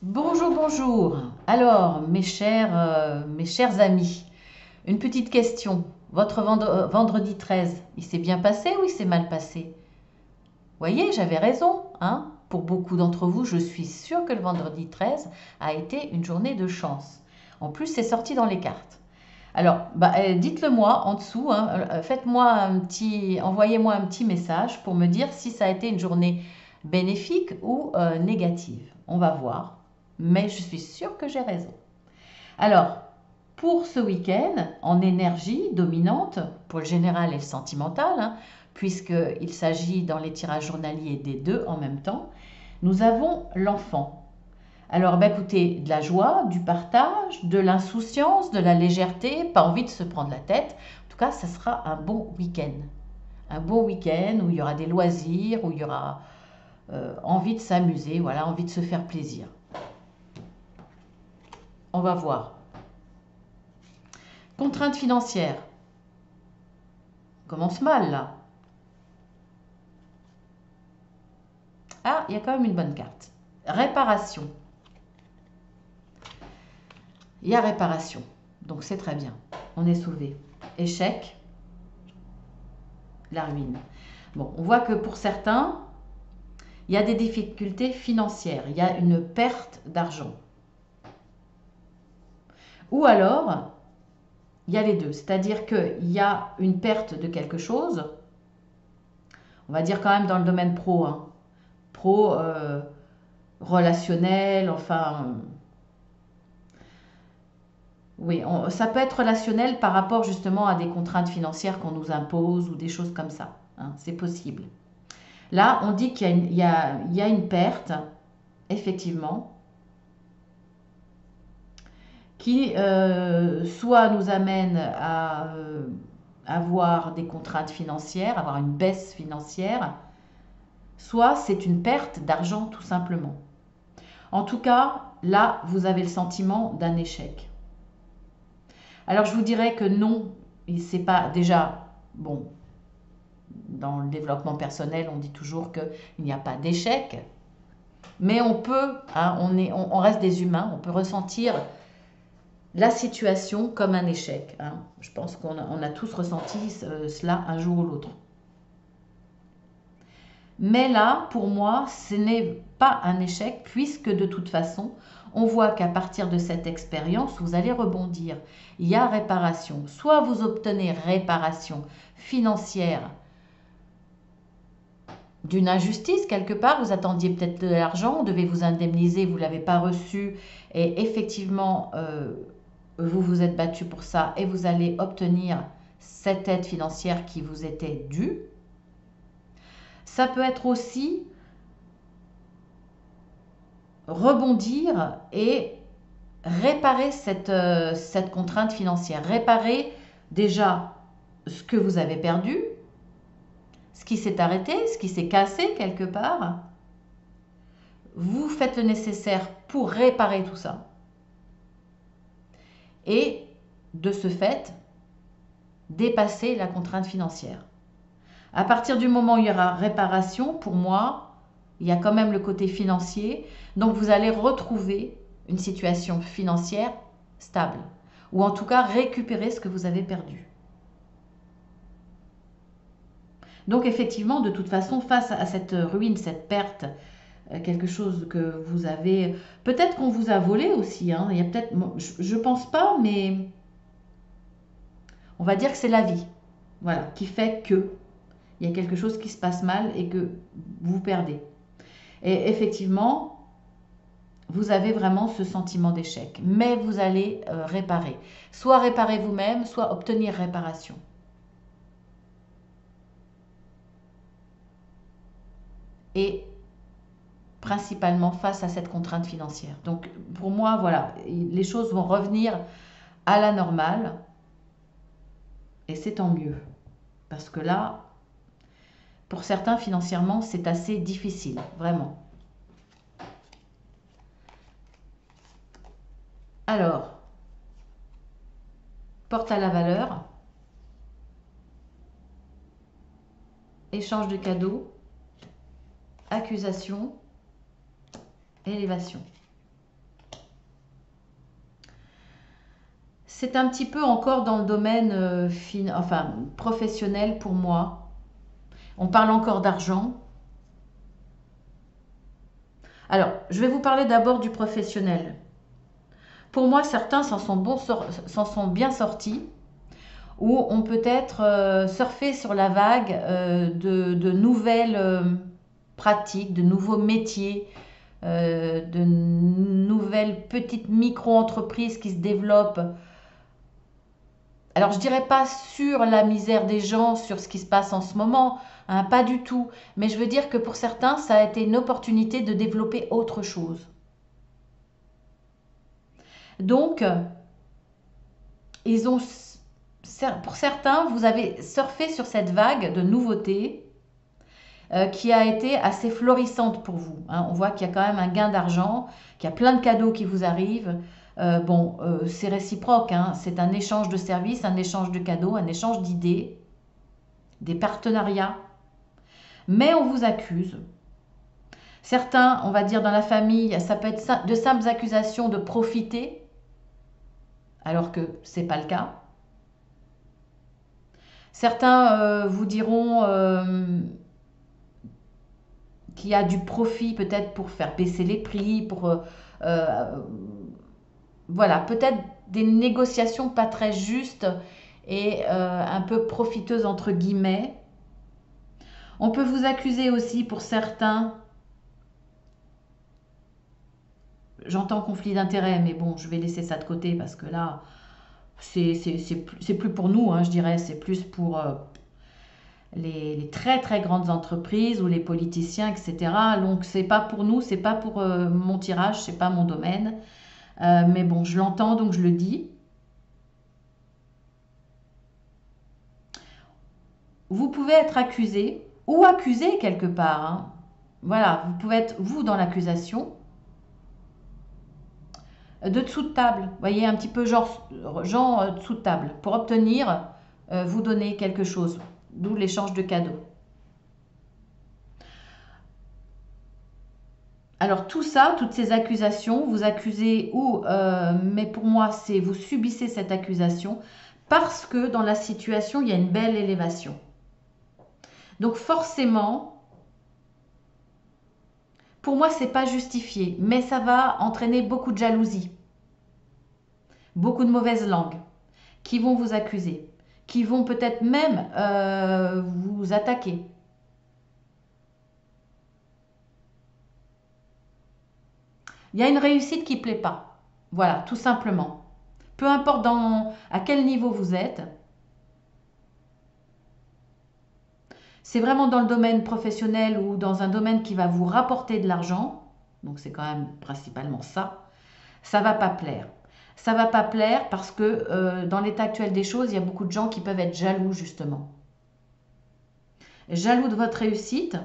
Bonjour, bonjour. Alors, mes chers amis, une petite question. Votre vendredi 13, il s'est bien passé ou il s'est mal passé? Voyez, j'avais raison, hein? Pour beaucoup d'entre vous, je suis sûre que le vendredi 13 a été une journée de chance. En plus, c'est sorti dans les cartes. Alors, dites-le moi en dessous, hein, envoyez-moi un petit message pour me dire si ça a été une journée bénéfique ou négative. On va voir, mais je suis sûre que j'ai raison. Alors, pour ce week-end, en énergie dominante, pour le général et le sentimental, hein, puisqu'il s'agit dans les tirages journaliers des deux en même temps, nous avons l'enfant. Alors, écoutez, de la joie, du partage, de l'insouciance, de la légèreté, pas envie de se prendre la tête. En tout cas, ça sera un bon week-end. Un beau week-end où il y aura des loisirs, où il y aura envie de s'amuser, voilà, envie de se faire plaisir. On va voir. Contrainte financière. On commence mal là. Ah, il y a quand même une bonne carte. Réparation. Il y a réparation. Donc c'est très bien. On est sauvé. Échec, la ruine. Bon, on voit que pour certains, il y a des difficultés financières, il y a une perte d'argent. Ou alors, il y a les deux, c'est-à-dire qu'il y a une perte de quelque chose, on va dire quand même dans le domaine pro, hein, pro, relationnel, enfin, oui, ça peut être relationnel par rapport justement à des contraintes financières qu'on nous impose ou des choses comme ça, hein, c'est possible. Là, on dit qu'il y a il y a une perte, effectivement, qui soit nous amène à avoir des contraintes financières, avoir une baisse financière, soit c'est une perte d'argent tout simplement. En tout cas, là, vous avez le sentiment d'un échec. Alors je vous dirais que non, c'est pas déjà, bon, dans le développement personnel, on dit toujours qu'il n'y a pas d'échec, mais on peut, hein, on reste des humains, on peut ressentir la situation comme un échec, hein. Je pense qu'on a tous ressenti cela un jour ou l'autre. Mais là, pour moi, ce n'est pas un échec puisque de toute façon, on voit qu'à partir de cette expérience, vous allez rebondir. Il y a réparation. Soit vous obtenez réparation financière d'une injustice quelque part, vous attendiez peut-être de l'argent, on devait vous indemniser, vous ne l'avez pas reçu et effectivement, vous vous êtes battu pour ça et vous allez obtenir cette aide financière qui vous était due. Ça peut être aussi rebondir et réparer cette contrainte financière. Réparer déjà ce que vous avez perdu, ce qui s'est arrêté, ce qui s'est cassé quelque part. Vous faites le nécessaire pour réparer tout ça. Et de ce fait, dépasser la contrainte financière. À partir du moment où il y aura réparation, pour moi, il y a quand même le côté financier. Donc vous allez retrouver une situation financière stable. Ou en tout cas récupérer ce que vous avez perdu. Donc effectivement, de toute façon, face à cette ruine, cette perte, quelque chose que vous avez... Peut-être qu'on vous a volé aussi, hein. Il y a peut-être... je pense pas, mais on va dire que c'est la vie. Voilà, qui fait que il y a quelque chose qui se passe mal et que vous perdez. Et effectivement, vous avez vraiment ce sentiment d'échec. Mais vous allez réparer. Soit réparer vous-même, soit obtenir réparation. Et principalement face à cette contrainte financière. Donc pour moi, voilà, les choses vont revenir à la normale. Et c'est tant mieux. Parce que là, pour certains, financièrement, c'est assez difficile, vraiment. Alors, porte à la valeur, échange de cadeaux, accusation, élévation. C'est un petit peu encore dans le domaine enfin, professionnel pour moi. On parle encore d'argent. Alors, je vais vous parler d'abord du professionnel. Pour moi, certains s'en sont bien sortis, ou ont peut-être surfé sur la vague de nouvelles pratiques, de nouveaux métiers, de nouvelles petites micro-entreprises qui se développent. Alors, je dirais pas sur la misère des gens, sur ce qui se passe en ce moment, hein, pas du tout. Mais je veux dire que pour certains, ça a été une opportunité de développer autre chose. Donc, ils ont, pour certains, vous avez surfé sur cette vague de nouveautés qui a été assez florissante pour vous, hein. On voit qu'il y a quand même un gain d'argent, qu'il y a plein de cadeaux qui vous arrivent. Bon, c'est réciproque, hein. C'est un échange de services, un échange de cadeaux, un échange d'idées, des partenariats. Mais on vous accuse. Certains, on va dire dans la famille, ça peut être de simples accusations de profiter, alors que ce n'est pas le cas. Certains vous diront qu'il y a du profit peut-être pour faire baisser les prix, pour voilà, peut-être des négociations pas très justes et un peu profiteuses entre guillemets. On peut vous accuser aussi pour certains, j'entends conflit d'intérêts, mais bon, je vais laisser ça de côté parce que là, c'est plus pour nous, hein, je dirais, c'est plus pour les très très grandes entreprises ou les politiciens, etc. Donc c'est pas pour nous, c'est pas pour mon tirage, c'est pas mon domaine. Mais bon, je l'entends, donc je le dis. Vous pouvez être accusé ou accusé quelque part, hein. Voilà, vous pouvez être vous dans l'accusation de dessous de table. Vous voyez, un petit peu genre dessous de table pour obtenir, vous donner quelque chose, d'où l'échange de cadeaux. Alors tout ça, toutes ces accusations, vous accusez ou, mais pour moi, c'est vous subissez cette accusation parce que dans la situation, il y a une belle élévation. Donc forcément, pour moi, c'est pas justifié, mais ça va entraîner beaucoup de jalousie, beaucoup de mauvaises langues qui vont vous accuser, qui vont peut-être même vous attaquer. Il y a une réussite qui ne plaît pas. Voilà, tout simplement. Peu importe à quel niveau vous êtes, c'est vraiment dans le domaine professionnel ou dans un domaine qui va vous rapporter de l'argent, donc c'est quand même principalement ça va pas plaire. Ça va pas plaire parce que dans l'état actuel des choses, il y a beaucoup de gens qui peuvent être jaloux justement. Jaloux de votre réussite.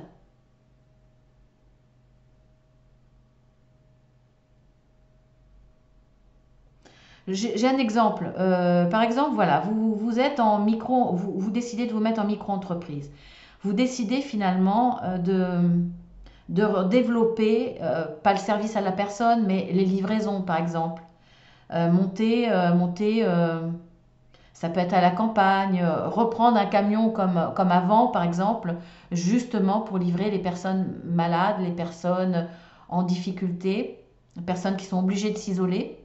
J'ai un exemple. Par exemple, voilà, vous êtes en micro, vous décidez de vous mettre en micro-entreprise. Vous décidez finalement de développer, pas le service à la personne, mais les livraisons par exemple. Monter, ça peut être à la campagne, reprendre un camion comme avant par exemple, justement pour livrer les personnes malades, les personnes en difficulté, les personnes qui sont obligées de s'isoler.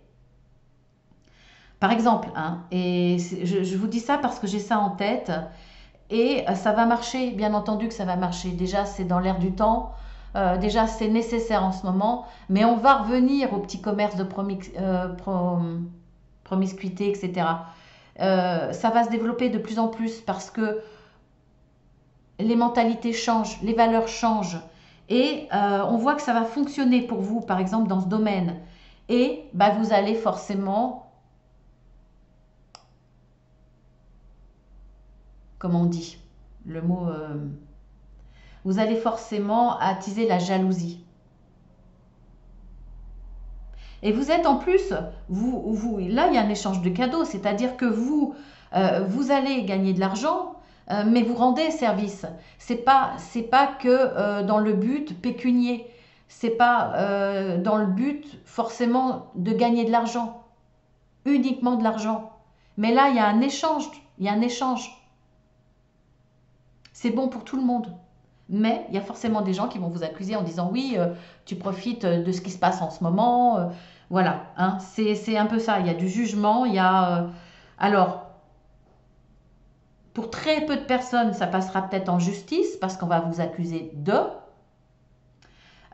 Par exemple, hein, et je vous dis ça parce que j'ai ça en tête et ça va marcher, bien entendu que ça va marcher. Déjà, c'est dans l'air du temps, déjà c'est nécessaire en ce moment, mais on va revenir au petit commerce de promiscuité, etc. Ça va se développer de plus en plus parce que les mentalités changent, les valeurs changent et on voit que ça va fonctionner pour vous, par exemple, dans ce domaine. Et bah, vous allez forcément, comment on dit, le mot, vous allez forcément attiser la jalousie. Et vous êtes en plus, là il y a un échange de cadeaux, c'est-à-dire que vous allez gagner de l'argent, mais vous rendez service. C'est pas que dans le but pécunier, c'est pas dans le but forcément de gagner de l'argent, uniquement de l'argent. Mais là, il y a un échange. Il y a un échange. C'est bon pour tout le monde. Mais il y a forcément des gens qui vont vous accuser en disant oui, tu profites de ce qui se passe en ce moment. Voilà, hein, c'est un peu ça. Il y a du jugement, il y a... alors, pour très peu de personnes, ça passera peut-être en justice parce qu'on va vous accuser de.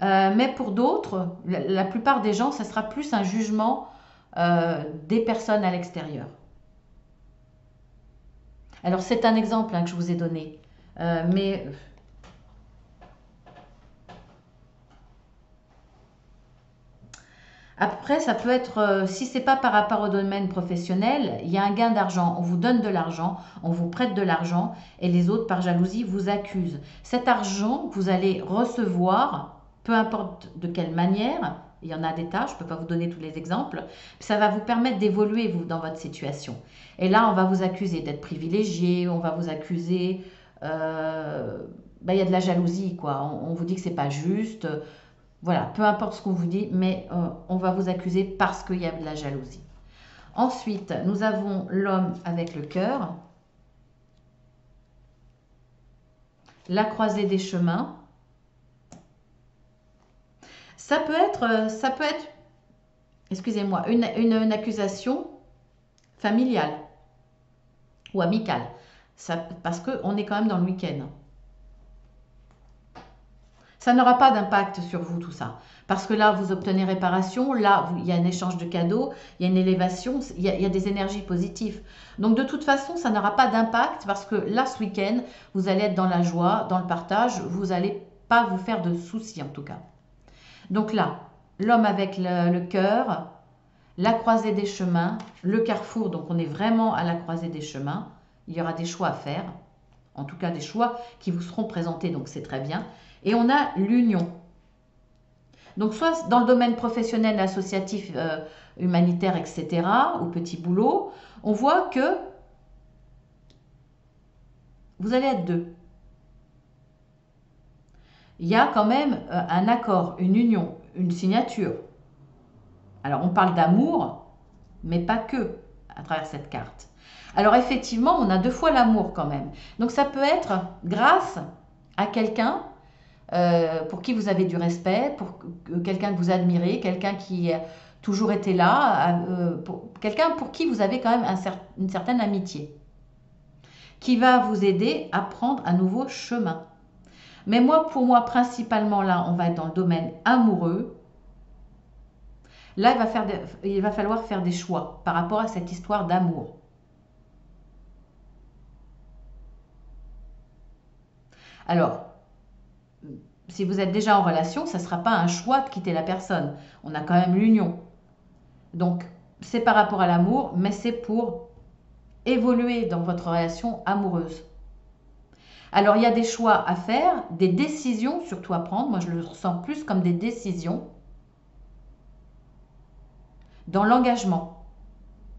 Mais pour d'autres, la plupart des gens, ça sera plus un jugement des personnes à l'extérieur. Alors, c'est un exemple hein, que je vous ai donné. Mais après, ça peut être, si c'est pas par rapport au domaine professionnel, il y a un gain d'argent. On vous donne de l'argent, on vous prête de l'argent et les autres, par jalousie, vous accusent. Cet argent que vous allez recevoir, peu importe de quelle manière, il y en a des tas, je ne peux pas vous donner tous les exemples, ça va vous permettre d'évoluer, vous, dans votre situation. Et là, on va vous accuser d'être privilégié, on va vous accuser, il y a de la jalousie, quoi. On vous dit que c'est pas juste. Voilà, peu importe ce qu'on vous dit, mais on va vous accuser parce qu'il y a de la jalousie. Ensuite, nous avons l'homme avec le cœur, la croisée des chemins. Ça peut être, excusez-moi, une accusation familiale ou amicale. Ça, parce qu'on est quand même dans le week-end. Ça n'aura pas d'impact sur vous tout ça. Parce que là, vous obtenez réparation, là, il y a un échange de cadeaux, il y a une élévation, il y a des énergies positives. Donc de toute façon, ça n'aura pas d'impact parce que là, ce week-end, vous allez être dans la joie, dans le partage, vous n'allez pas vous faire de soucis en tout cas. Donc là, l'homme avec le cœur, la croisée des chemins, le carrefour, donc on est vraiment à la croisée des chemins, il y aura des choix à faire, en tout cas des choix qui vous seront présentés, donc c'est très bien. Et on a l'union. Donc soit dans le domaine professionnel, associatif, humanitaire, etc., au petit boulot, on voit que vous allez être deux. Il y a quand même un accord, une union, une signature. Alors on parle d'amour, mais pas que à travers cette carte. Alors effectivement, on a deux fois l'amour quand même. Donc ça peut être grâce à quelqu'un pour qui vous avez du respect, pour quelqu'un que vous admirez, quelqu'un qui a toujours été là, quelqu'un pour qui vous avez quand même une certaine amitié, qui va vous aider à prendre un nouveau chemin. Mais moi, pour moi, principalement là, on va être dans le domaine amoureux. Là, il va falloir faire des choix par rapport à cette histoire d'amour. Alors, si vous êtes déjà en relation, ça ne sera pas un choix de quitter la personne. On a quand même l'union. Donc, c'est par rapport à l'amour, mais c'est pour évoluer dans votre relation amoureuse. Alors, il y a des choix à faire, des décisions surtout à prendre. Moi, je le ressens plus comme des décisions dans l'engagement.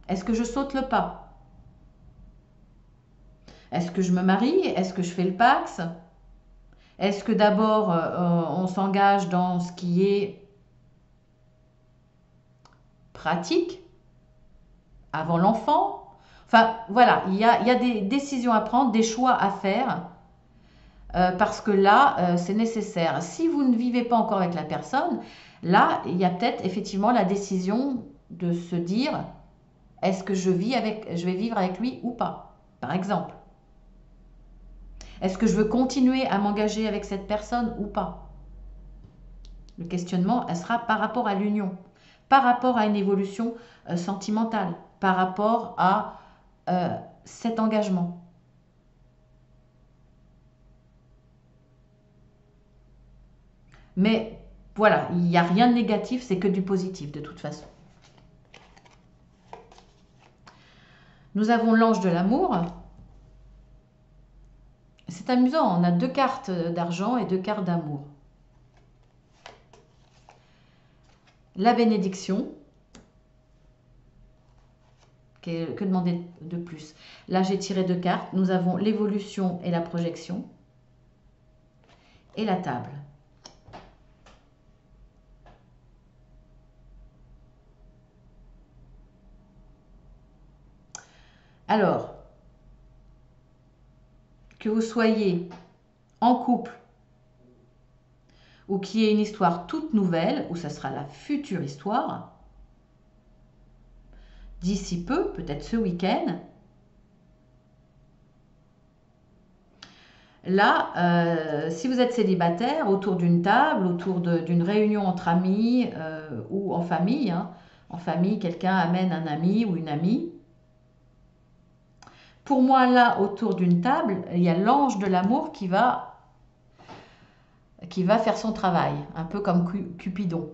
Est-ce que je saute le pas? Est-ce que je me marie? Est-ce que je fais le Pacs? Est-ce que d'abord on s'engage dans ce qui est pratique avant l'enfant? Enfin voilà, il y a des décisions à prendre, des choix à faire parce que là c'est nécessaire. Si vous ne vivez pas encore avec la personne, là il y a peut-être effectivement la décision de se dire est-ce que je vais vivre avec lui ou pas, par exemple. Est-ce que je veux continuer à m'engager avec cette personne ou pas? Le questionnement, elle sera par rapport à l'union, par rapport à une évolution sentimentale, par rapport à cet engagement. Mais voilà, il n'y a rien de négatif, c'est que du positif de toute façon. Nous avons l'ange de l'amour. C'est amusant, on a deux cartes d'argent et deux cartes d'amour. La bénédiction. Que demander de plus? Là, j'ai tiré deux cartes. Nous avons l'évolution et la projection. Et la table. Alors, que vous soyez en couple ou qu'il y ait une histoire toute nouvelle, ou ça sera la future histoire, d'ici peu, peut-être ce week-end, là, si vous êtes célibataire, autour d'une table, autour d'une réunion entre amis ou en famille, hein, en famille, quelqu'un amène un ami ou une amie. Pour moi, là, autour d'une table, il y a l'ange de l'amour qui va faire son travail, un peu comme Cupidon.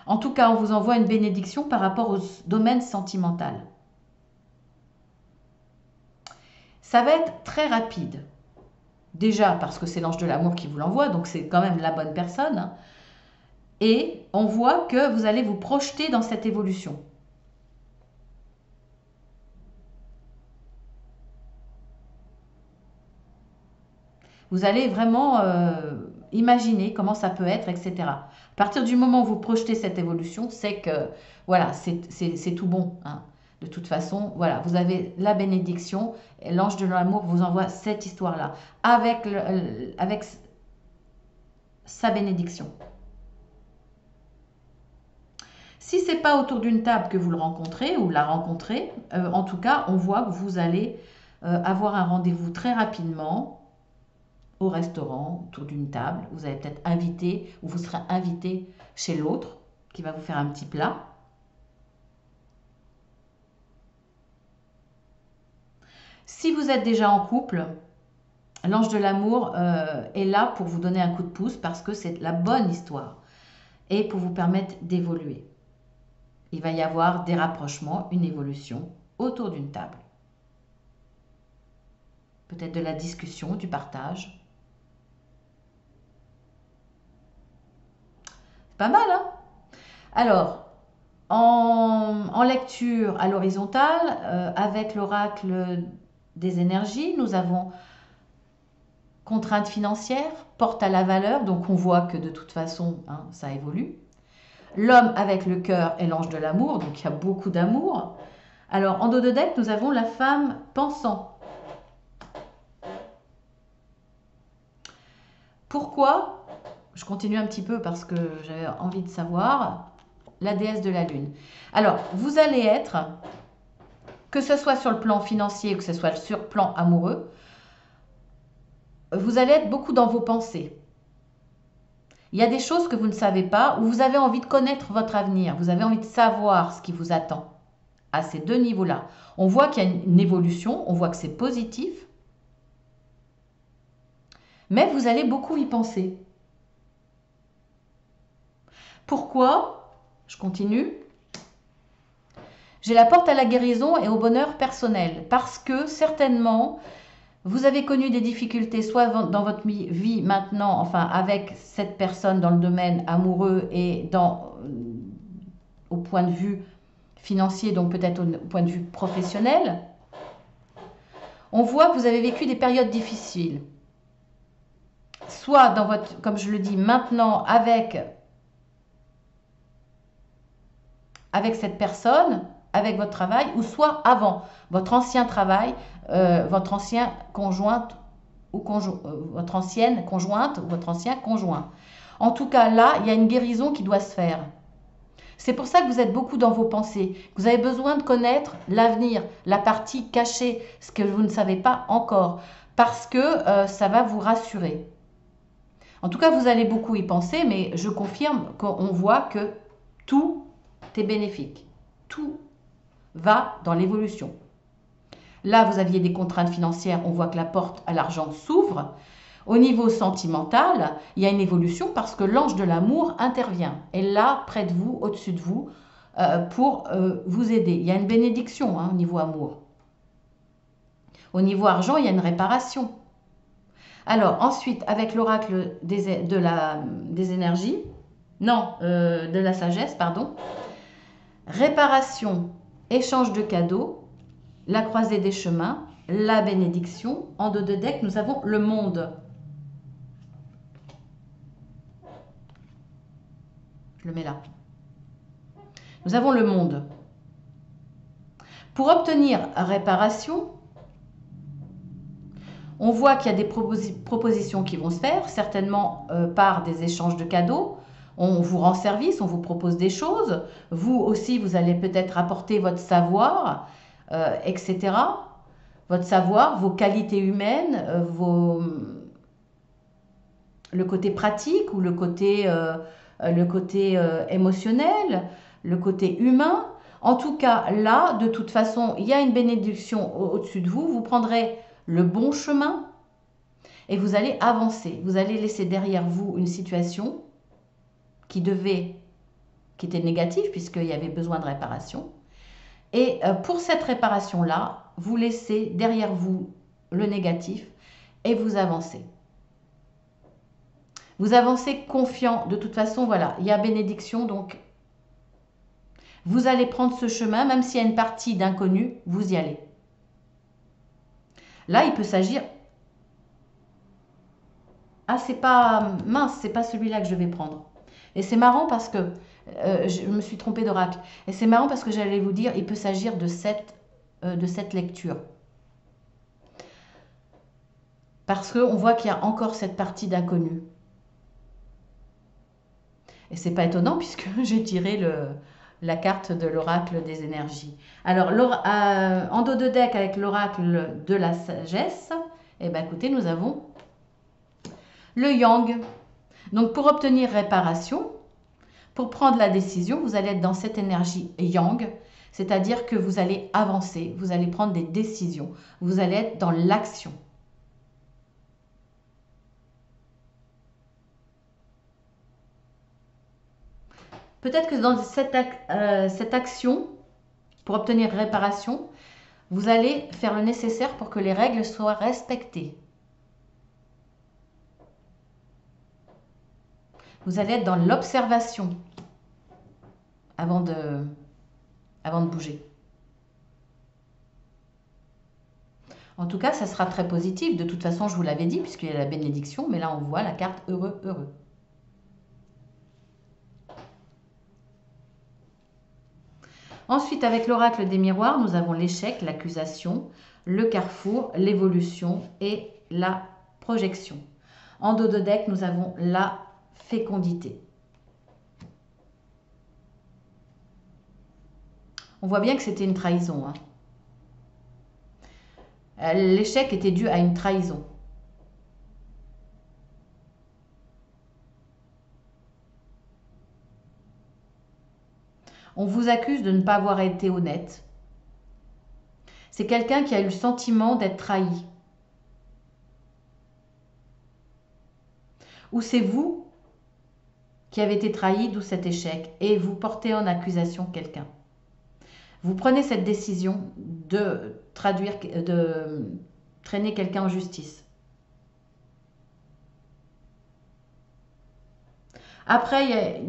En tout cas, on vous envoie une bénédiction par rapport au domaine sentimental. Ça va être très rapide. Déjà parce que c'est l'ange de l'amour qui vous l'envoie, donc c'est quand même la bonne personne. Et on voit que vous allez vous projeter dans cette évolution. Vous allez vraiment imaginer comment ça peut être, etc. À partir du moment où vous projetez cette évolution, c'est que voilà, c'est tout bon, hein. De toute façon, voilà, vous avez la bénédiction et l'ange de l'amour vous envoie cette histoire-là avec, avec sa bénédiction. Si c'est pas autour d'une table que vous le rencontrez ou la rencontrez, en tout cas, on voit que vous allez avoir un rendez-vous très rapidement au restaurant, autour d'une table. Vous allez peut-être invité ou vous serez invité chez l'autre qui va vous faire un petit plat. Si vous êtes déjà en couple, l'ange de l'amour est là pour vous donner un coup de pouce parce que c'est la bonne histoire et pour vous permettre d'évoluer. Il va y avoir des rapprochements, une évolution autour d'une table. Peut-être de la discussion, du partage. C'est pas mal, hein? Alors, en lecture à l'horizontale, avec l'oracle des énergies, nous avons contrainte financière, porte à la valeur, donc on voit que de toute façon, hein, ça évolue. L'homme avec le cœur et l'ange de l'amour, donc il y a beaucoup d'amour. Alors, en dos de deck, nous avons la femme pensant. Pourquoi? Je continue un petit peu parce que j'avais envie de savoir. La déesse de la lune. Alors, vous allez être, que ce soit sur le plan financier ou que ce soit sur le plan amoureux, vous allez être beaucoup dans vos pensées. Il y a des choses que vous ne savez pas, ou vous avez envie de connaître votre avenir, vous avez envie de savoir ce qui vous attend à ces deux niveaux-là. On voit qu'il y a une évolution, on voit que c'est positif, mais vous allez beaucoup y penser. Pourquoi? Je continue. J'ai la porte à la guérison et au bonheur personnel, parce que certainement, vous avez connu des difficultés, soit dans votre vie maintenant, enfin avec cette personne dans le domaine amoureux et au point de vue financier, donc peut-être au point de vue professionnel. On voit que vous avez vécu des périodes difficiles. Soit dans votre, comme je le dis maintenant, avec cette personne, avec votre travail, ou soit avant, votre ancien travail, votre ancienne conjointe ou votre ancienne conjointe ou votre ancien conjoint. En tout cas, là, il y a une guérison qui doit se faire. C'est pour ça que vous êtes beaucoup dans vos pensées. Vous avez besoin de connaître l'avenir, la partie cachée, ce que vous ne savez pas encore, parce que ça va vous rassurer. En tout cas, vous allez beaucoup y penser, mais je confirme qu'on voit que tout est bénéfique. Tout va dans l'évolution. Là, vous aviez des contraintes financières, on voit que la porte à l'argent s'ouvre. Au niveau sentimental, il y a une évolution parce que l'ange de l'amour intervient. Et là, près de vous, au-dessus de vous, pour vous aider. Il y a une bénédiction au niveau amour. Au niveau argent, il y a une réparation. Alors, ensuite, avec l'oracle des énergies, non, de la sagesse, pardon, réparation, échange de cadeaux, la croisée des chemins, la bénédiction. En dos de deck, nous avons le monde. Je le mets là. Nous avons le monde. Pour obtenir réparation, on voit qu'il y a des propositions qui vont se faire, certainement par des échanges de cadeaux. On vous rend service, on vous propose des choses. Vous aussi, vous allez peut-être apporter votre savoir, etc. Votre savoir, vos qualités humaines, le côté pratique ou le côté émotionnel, le côté humain. En tout cas, là, de toute façon, il y a une bénédiction au-dessus de vous. Vous prendrez le bon chemin et vous allez avancer. Vous allez laisser derrière vous une situation qui était négative puisqu'il y avait besoin de réparation. Et pour cette réparation-là, vous laissez derrière vous le négatif et vous avancez. Vous avancez confiant. De toute façon, voilà, il y a bénédiction, donc vous allez prendre ce chemin, même s'il y a une partie d'inconnu, vous y allez. Là, il peut s'agir... Ah, c'est pas... Mince, c'est pas celui-là que je vais prendre. Et c'est marrant parce que... je me suis trompée d'oracle. Et c'est marrant parce que j'allais vous dire, il peut s'agir de cette lecture. Parce qu'on voit qu'il y a encore cette partie d'inconnu. Et c'est pas étonnant puisque j'ai tiré la carte de l'oracle des énergies. Alors, en dos de deck avec l'oracle de la sagesse, eh ben, écoutez, nous avons le yang. Donc, pour obtenir réparation, pour prendre la décision, vous allez être dans cette énergie yang, c'est-à-dire que vous allez avancer, vous allez prendre des décisions, vous allez être dans l'action. Peut-être que dans cette action, pour obtenir réparation, vous allez faire le nécessaire pour que les règles soient respectées. Vous allez être dans l'observation avant de bouger. En tout cas, ça sera très positif. De toute façon, je vous l'avais dit, puisqu'il y a la bénédiction, mais là, on voit la carte heureux, heureux. Ensuite, avec l'oracle des miroirs, nous avons l'échec, l'accusation, le carrefour, l'évolution et la projection. En dos de deck, nous avons la fécondité. On voit bien que c'était une trahison. Hein. L'échec était dû à une trahison. On vous accuse de ne pas avoir été honnête. C'est quelqu'un qui a eu le sentiment d'être trahi. Ou c'est vous qui avez été trahi, d'où cet échec, et vous portez en accusation quelqu'un. Vous prenez cette décision de traîner quelqu'un en justice. Après,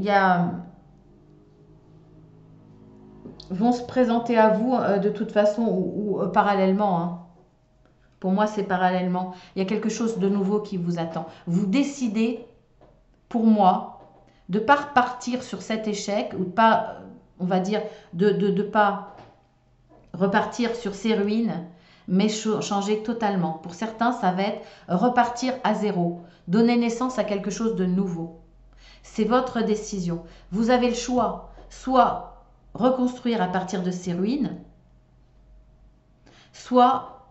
vont se présenter à vous de toute façon ou parallèlement. Hein. Pour moi, c'est parallèlement. Il y a quelque chose de nouveau qui vous attend. Vous décidez, pour moi, de ne pas repartir sur cet échec ou de pas, on va dire, de pas repartir sur ces ruines, mais changer totalement. Pour certains, ça va être repartir à zéro, donner naissance à quelque chose de nouveau. C'est votre décision. Vous avez le choix, soit reconstruire à partir de ces ruines, soit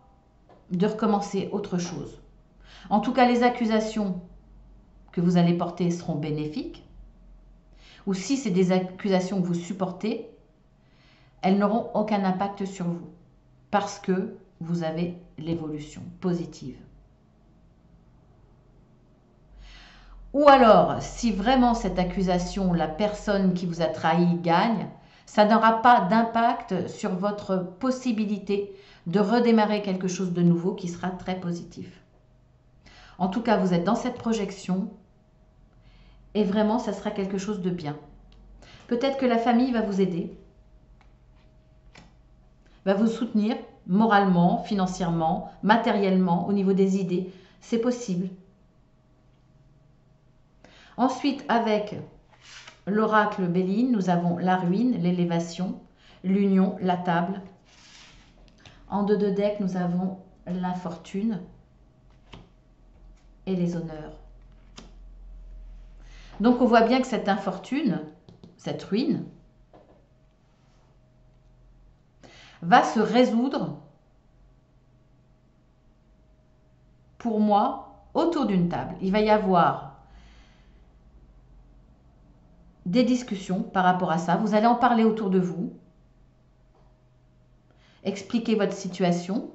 de recommencer autre chose. En tout cas, les accusations que vous allez porter seront bénéfiques. Ou si c'est des accusations que vous supportez, elles n'auront aucun impact sur vous parce que vous avez l'évolution positive. Ou alors, si vraiment cette accusation, la personne qui vous a trahi gagne, ça n'aura pas d'impact sur votre possibilité de redémarrer quelque chose de nouveau qui sera très positif. En tout cas, vous êtes dans cette projection et vraiment, ça sera quelque chose de bien. Peut-être que la famille va vous aider, va vous soutenir moralement, financièrement, matériellement, au niveau des idées. C'est possible. Ensuite, avec l'oracle Béline, nous avons la ruine, l'élévation, l'union, la table En dos de deck, nous avons l'infortune et les honneurs. Donc on voit bien que cette infortune, cette ruine, va se résoudre, pour moi, autour d'une table. Il va y avoir des discussions par rapport à ça. Vous allez en parler autour de vous. Expliquer votre situation.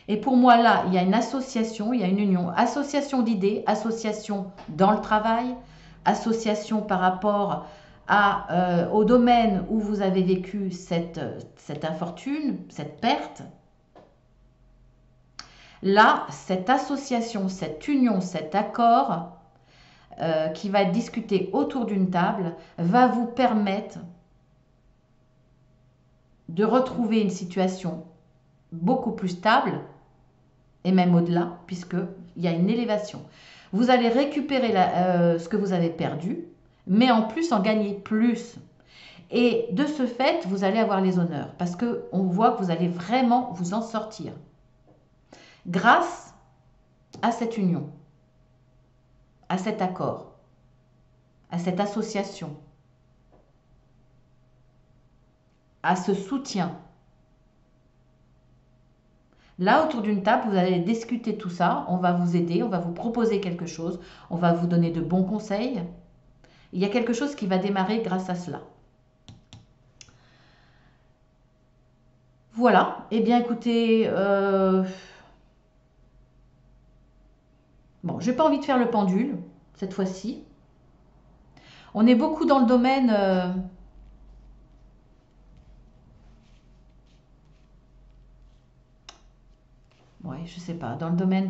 Et pour moi, là, il y a une association, il y a une union. Association d'idées, association dans le travail, association par rapport au domaine où vous avez vécu cette infortune, cette perte. Là, cette association, cette union, cet accord qui va être discuté autour d'une table va vous permettre de retrouver une situation beaucoup plus stable et même au-delà, puisqu'il y a une élévation. Vous allez récupérer ce que vous avez perdu, mais en plus en gagner plus. Et de ce fait, vous allez avoir les honneurs, parce qu'on voit que vous allez vraiment vous en sortir. Grâce à cette union, à cet accord, à cette association, à ce soutien. Là, autour d'une table, vous allez discuter tout ça, on va vous aider, on va vous proposer quelque chose, on va vous donner de bons conseils. Il y a quelque chose qui va démarrer grâce à cela. Voilà, eh bien écoutez, bon, j'ai pas envie de faire le pendule, cette fois-ci. On est beaucoup dans le domaine... ouais, je sais pas, dans le domaine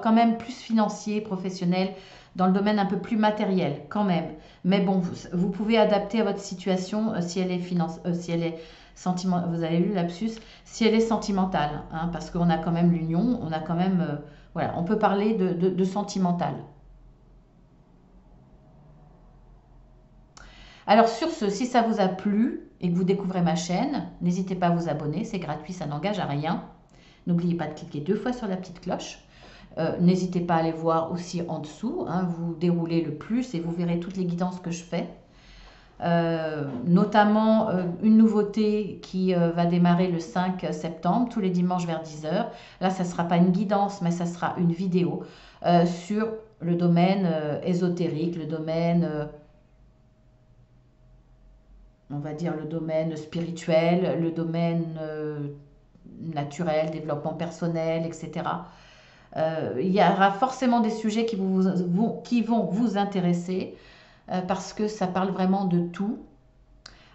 quand même plus financier, professionnel, dans le domaine un peu plus matériel, quand même. Mais bon, vous pouvez adapter à votre situation si elle est sentimentale, vous avez lu lapsus, si elle est sentimentale, hein, parce qu'on a quand même l'union, on a quand même, voilà, on peut parler de sentimental. Alors sur ce, si ça vous a plu et que vous découvrez ma chaîne, n'hésitez pas à vous abonner, c'est gratuit, ça n'engage à rien. N'oubliez pas de cliquer 2 fois sur la petite cloche. N'hésitez pas à aller voir aussi en dessous. Hein, vous déroulez le plus et vous verrez toutes les guidances que je fais. Notamment une nouveauté qui va démarrer le 5 septembre, tous les dimanches vers 10 h. Là, ça ne sera pas une guidance, mais ça sera une vidéo sur le domaine ésotérique, le domaine... on va dire le domaine spirituel, le domaine naturel, développement personnel, etc. Il y aura forcément des sujets qui vont vous intéresser parce que ça parle vraiment de tout.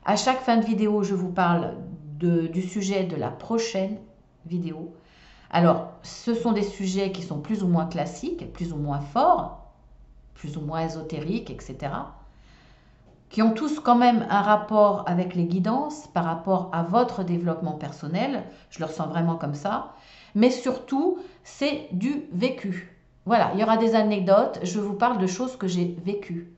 À chaque fin de vidéo, je vous parle du sujet de la prochaine vidéo. Alors, ce sont des sujets qui sont plus ou moins classiques, plus ou moins forts, plus ou moins ésotériques, etc., qui ont tous quand même un rapport avec les guidances par rapport à votre développement personnel. Je le ressens vraiment comme ça. Mais surtout, c'est du vécu. Voilà, il y aura des anecdotes. Je vous parle de choses que j'ai vécues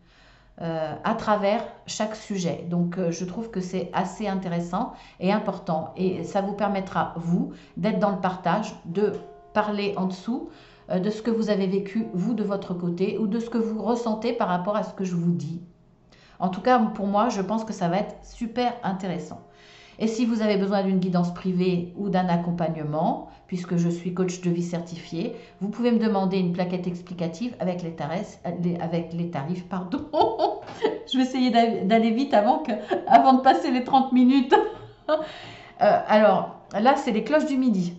à travers chaque sujet. Donc, je trouve que c'est assez intéressant et important. Et ça vous permettra, vous, d'être dans le partage, de parler en dessous de ce que vous avez vécu, vous, de votre côté, ou de ce que vous ressentez par rapport à ce que je vous dis. En tout cas, pour moi, je pense que ça va être super intéressant. Et si vous avez besoin d'une guidance privée ou d'un accompagnement, puisque je suis coach de vie certifié, vous pouvez me demander une plaquette explicative avec les tarifs. Pardon. Je vais essayer d'aller vite avant de passer les 30 minutes. Alors, là, c'est les cloches du midi.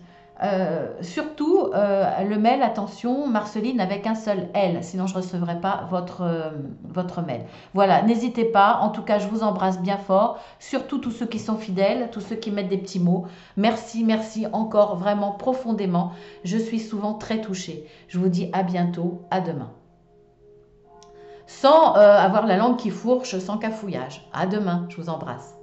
Surtout, le mail, attention, Marceline avec un seul L, sinon je ne recevrai pas votre mail. Voilà, n'hésitez pas, en tout cas, je vous embrasse bien fort, surtout tous ceux qui sont fidèles, tous ceux qui mettent des petits mots. Merci, merci encore, vraiment profondément. Je suis souvent très touchée. Je vous dis à bientôt, à demain. Sans avoir la langue qui fourche, sans cafouillage. À demain, je vous embrasse.